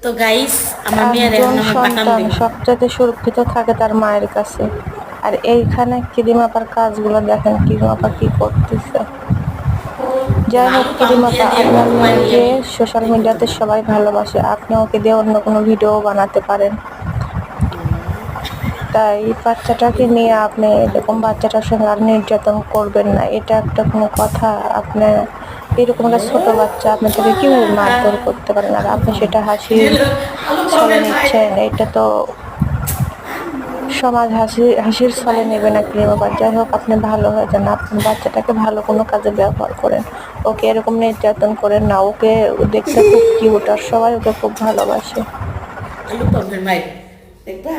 তো গাইস আমার মেয়ের একজন এখন আমি পাঠান সন্তান দিব। সবচেয়ে সুরক্ষিত থাকে তার মায়ের কাছে। আর এইখানে ক্রিম আপার কাজগুলো দেখেন, ক্রিম আপা কি করতেছে। যাই হোক, আলু পাম ক্রিম দিয়ে আপা দিয়ে আপনার মারিয়ে মেয়েকে আমি সোশ্যাল ই করতে মিডিয়াতে পারি। সবাই ভালোবাসে, আপনি ওকে দিয়ে অন্য কোনো ভিডিও বানাতে পারেন। তাই বাচ্চাটাকে নিয়ে আপনি এরকম বাচ্চাটার সঙ্গে আর নির্যাতন করবেন না, এটা একটা কোনো কথা? আপনি এরকম একটা ছোট বাচ্চা, আপনি তাকে কিভাবে মারধর করতে পারেন? আর আপনি সেটা হাসির আলু ছলে পামের ভাই। নিচ্ছেন, এটা তো সমাজ হাসির ছলে নেবে না ক্রিম আপা। যাই হোক, আপনি ভালো হয়ে যান, আপনার বাচ্চাটাকে ভালো কোনো কাজে ব্যবহার করেন, ওকে এরকম নির্যাতন করেন না। ওকে দেখতে খুব কিউট, আর সবাই ওকে খুব ভালোবাসে। আলু পামের ভাই দেখবা।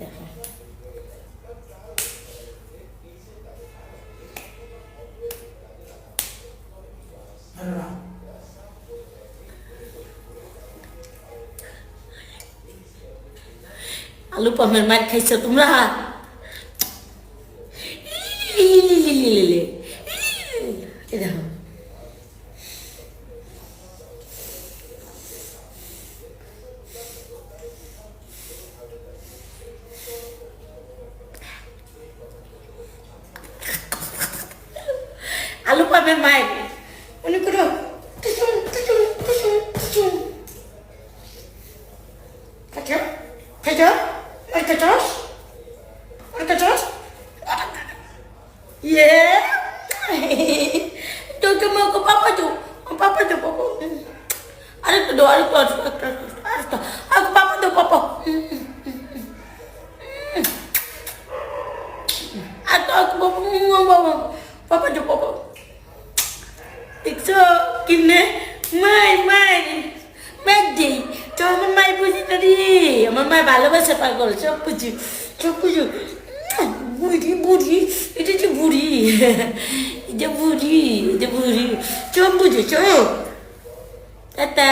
দেখো আলু পামের মার খাইছো তোমরা। এই দেখো আলু পামের মায়ের মনে করো টুচুম টুচুম টুচুম টুচুম। খাইছো খাইছো আর খাইছোস আর খাইছোস। ইয়ে তো তুমি ওকে পাপা দো পাপা দো পাপা। আরেকটু দো আরেকটু আরেকটু আরেকটু আর পাপা দো পাপা। আর তো বাবা পাপা দো পাপা। দেখছো কিনে মাই মাই ম্যাডি তো আমার মাই বুঝি না রে। আমার মায় ভালোবাসা পাগল, সব বুঝি সব বুঝি। বুড়ি বুড়ি এটা যে বুড়ি, এটা বুড়ি, এটা বুড়ি সব বুঝেছ। টাটা।